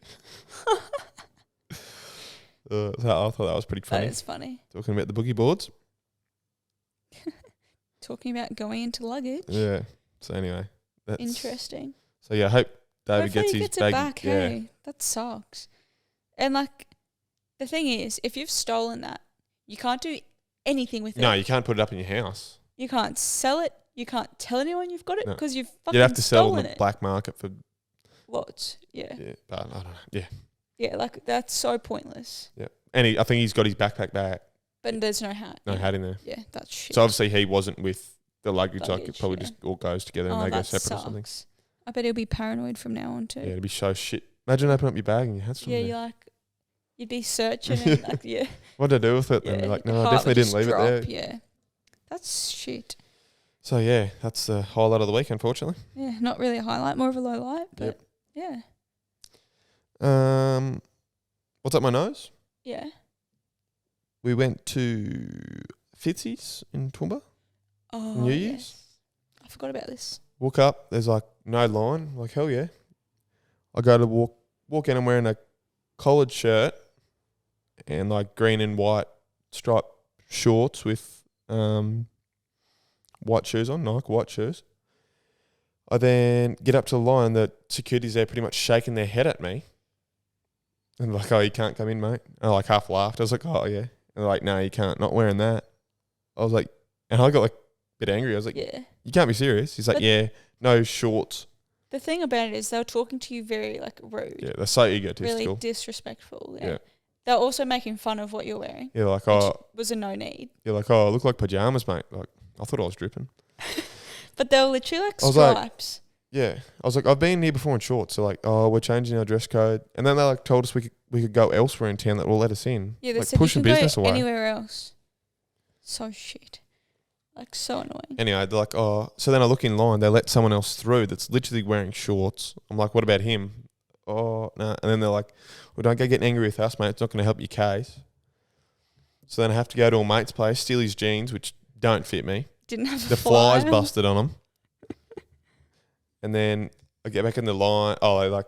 S4: So I thought that was pretty
S3: That
S4: funny.
S3: is funny.
S4: Talking about the boogie boards.
S3: Talking about going into luggage.
S4: Yeah. So anyway, that's
S3: Interesting.
S4: So yeah, I hope David
S3: Hopefully
S4: gets
S3: he
S4: his
S3: gets
S4: bag.
S3: it back,
S4: yeah.
S3: hey. That sucks. And like, the thing is, if you've stolen that, you can't do anything with it.
S4: No, you can't put it up in your house.
S3: You can't sell it. You can't tell anyone you've got it
S4: No.
S3: because you've fucking
S4: You'd have to sell it
S3: stolen
S4: on the
S3: it.
S4: black market for
S3: Lots. Yeah.
S4: but I don't know. Yeah.
S3: Yeah, like that's so pointless.
S4: Yeah. And I think he's got his backpack back.
S3: But there's no hat.
S4: No hat in there.
S3: Yeah, that's shit.
S4: So obviously he wasn't with the luggage, like it
S3: Luggage,
S4: probably
S3: yeah.
S4: just all goes together and they go
S3: that
S4: separate or something.
S3: sucks. I bet he'll be paranoid from now on too.
S4: Yeah, it'd be so shit. Imagine opening up your bag and your hat's from
S3: Yeah,
S4: there.
S3: you're like, you'd be searching and like, yeah.
S4: What did I do with it? Then
S3: Yeah,
S4: you're like,
S3: your
S4: no, I
S3: heart
S4: definitely
S3: would
S4: didn't
S3: just
S4: leave
S3: drop,
S4: it there.
S3: Yeah. That's shit.
S4: So yeah, that's the highlight of the week, unfortunately.
S3: Yeah, not really a highlight, more of a low light, but
S4: Yep.
S3: yeah.
S4: What's up my nose?
S3: Yeah.
S4: We went to Fitzy's in Toowoomba.
S3: Oh,
S4: New Year's?
S3: yes. I forgot about this.
S4: Walk up, there's like no line. Like, hell yeah. I go to walk in, I'm wearing a collared shirt and like green and white striped shorts with white shoes on, Nike white shoes. I then get up to the line, the security's there pretty much shaking their head at me. And like, oh, you can't come in, mate. And I like half laughed. I was like, oh yeah. And they're like, no, you can't, not wearing that. I was like, and I got like a bit angry. I was like,
S3: Yeah.
S4: you can't be serious. He's like,
S3: But
S4: yeah, no shorts.
S3: The thing about it is they were talking to you very like rude.
S4: Yeah, they're so
S3: Really
S4: egotistical.
S3: disrespectful. Yeah.
S4: Yeah.
S3: They're also making fun of what you're wearing.
S4: You're like,
S3: Which
S4: oh,
S3: was a no need.
S4: you're like, oh, I look like pajamas, mate. Like, I thought I was dripping.
S3: But they were literally like
S4: I was like-
S3: stripes.
S4: Yeah, I was like, I've been here before in shorts. So like, oh, we're changing our dress code, and then they like told us we could go elsewhere in town that will let us in.
S3: Yeah, they
S4: like
S3: said
S4: pushing
S3: you can
S4: business
S3: go
S4: away.
S3: anywhere else. So shit. Like so annoying.
S4: Anyway, they're like, oh, so then I look in line. They let someone else through that's literally wearing shorts. I'm like, what about him? Oh no, and then they're like, well, don't go getting angry with us, mate. It's not going to help your case. So then I have to go to a mate's place, steal his jeans, which don't fit me.
S3: Didn't have
S4: The
S3: a fly
S4: flies
S3: on.
S4: busted on them. And then I get back in the line. Oh, and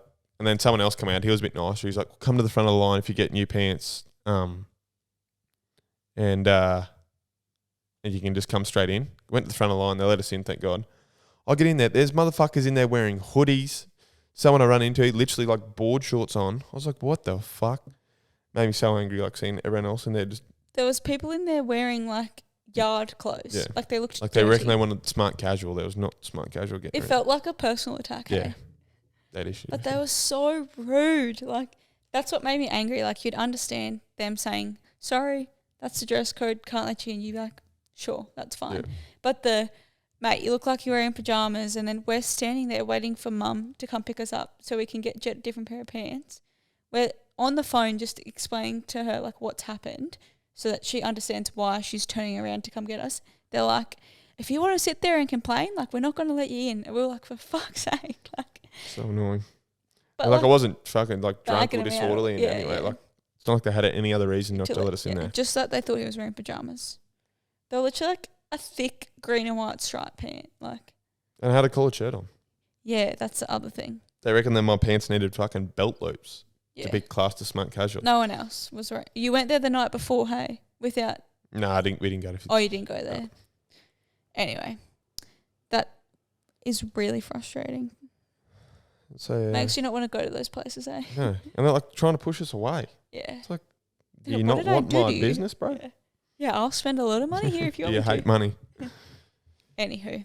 S4: then someone else come out. He was a bit nicer. He's like, come to the front of the line if you get new pants. And you can just come straight in. Went to the front of the line. They let us in, thank God. I get in there. There's motherfuckers in there wearing hoodies. Someone I run into, literally like board shorts on. I was like, what the fuck? Made me so angry, like seeing everyone else in there just
S3: There was people in there wearing like yard clothes.
S4: Yeah.
S3: Like they looked
S4: like they
S3: dirty.
S4: reckon they wanted smart casual. There was not smart casual getting
S3: It felt like a personal attack.
S4: Yeah.
S3: Hey?
S4: that issue.
S3: But they were so rude. Like that's what made me angry. Like you'd understand them saying, sorry, that's the dress code, can't let you in. You'd be like, sure, that's fine.
S4: Yeah.
S3: But mate, you look like you're wearing pajamas and then we're standing there waiting for mum to come pick us up so we can get Jett a different pair of pants. We're on the phone just explaining to her like what's happened so that she understands why she's turning around to come get us. They're like, if you want to sit there and complain, like we're not going to let you in. And we were like, for fuck's sake. Like,
S4: So annoying.
S3: but
S4: Like I wasn't fucking like drunk
S3: bagging
S4: or
S3: them out.
S4: disorderly in
S3: Yeah,
S4: any way.
S3: yeah.
S4: Like it's not like they had any other reason not to
S3: literally,
S4: let us in
S3: yeah,
S4: there.
S3: just that they thought he was wearing pajamas. They were literally like a thick green and white striped pant. Like,
S4: And I had a collared shirt on.
S3: yeah, that's the other thing.
S4: They reckon that my pants needed fucking belt loops
S3: Yeah.
S4: to be classed as smart casual.
S3: No one else was right. You went there the night before, hey? Without.
S4: No, we didn't go to.
S3: Oh, you didn't go there. Anyway, that is really frustrating.
S4: So yeah.
S3: Makes you not want to go to those places, eh?
S4: Yeah. And they're like trying to push us away.
S3: Yeah.
S4: Do
S3: Yeah,
S4: you
S3: what
S4: not
S3: did I
S4: want
S3: do
S4: my
S3: to you?
S4: business, bro?
S3: Yeah. Yeah, I'll spend a lot of money here if you
S4: Do
S3: want
S4: you
S3: me
S4: hate money?
S3: to. Anywho,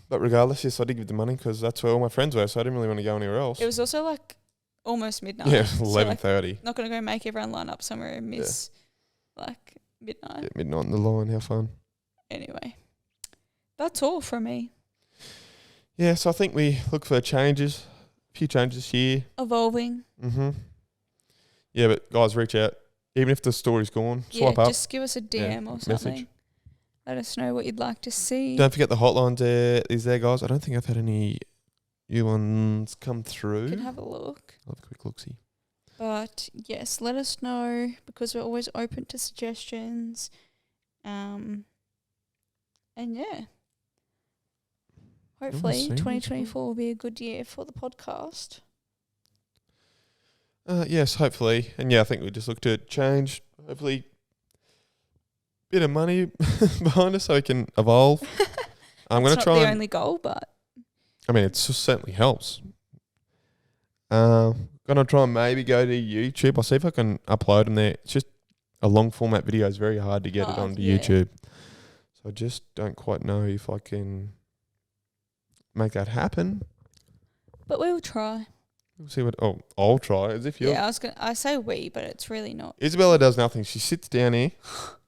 S4: But regardless, yes, I did give the money because that's where all my friends were, so I didn't really want to go anywhere else.
S3: it was also like almost midnight.
S4: yeah,
S3: so,
S4: 11:30.
S3: not going to go make everyone line up somewhere and miss like midnight.
S4: Yeah, midnight on the line. How fun.
S3: Anyway, that's all from me.
S4: Yeah, so I think we look for changes, a few changes here.
S3: Evolving.
S4: Mm-hmm. Yeah, but guys, reach out. Even if the story's gone, swipe
S3: Yeah,
S4: up.
S3: just give us a DM or
S4: message.
S3: something. Let us know what you'd like to see.
S4: Don't forget the hotline there is there, guys. I don't think I've had any new ones come through.
S3: You can have a look.
S4: I'll have a quick look-see.
S3: But yes, let us know because we're always open to suggestions. And yeah. Hopefully
S4: seen this
S3: 2024 will be a good year for the podcast.
S4: Yes, hopefully. And yeah, I think we just look to change. Hopefully, bit of money behind us so we can evolve. I'm going to try.
S3: It's not the only goal, but
S4: I mean, it certainly helps. Gonna try and maybe go to YouTube. I'll see if I can upload them there. It's just a long format video. It's very hard to get it onto YouTube. So I just don't quite know if I can make that happen.
S3: But we will try.
S4: We'll see what. Oh, I'll try. As if you're.
S3: Yeah, I say we, but it's really not.
S4: Isabella does nothing. She sits down here.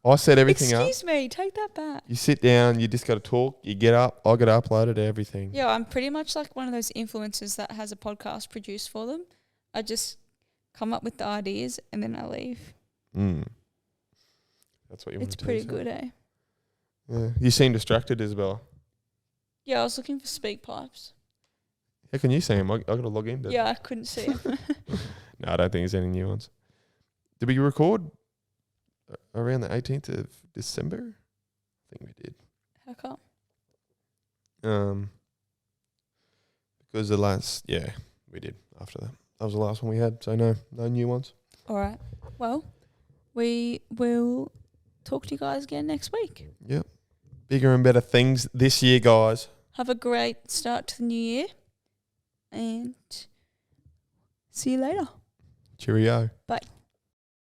S4: I set everything up.
S3: Excuse me, take that back.
S4: You sit down. You just got to talk. You get up. I got to upload it. Everything.
S3: Yeah, I'm pretty much like one of those influencers that has a podcast produced for them. I just come up with the ideas and then I leave.
S4: That's what you want
S3: It's
S4: to do.
S3: pretty good, eh?
S4: Yeah. You seem distracted, Isabella.
S3: Yeah, I was looking for speak pipes.
S4: How can you see him? I got to log in.
S3: Yeah, I couldn't see him.
S4: No, I don't think there's any new ones. Did we record around the 18th of December? I think we did.
S3: How come?
S4: Because we did after that. That was the last one we had, so no new ones.
S3: All right. Well, we will talk to you guys again next week.
S4: Yep. Bigger and better things this year, guys.
S3: Have a great start to the new year. And see you later.
S4: Cheerio.
S3: Bye.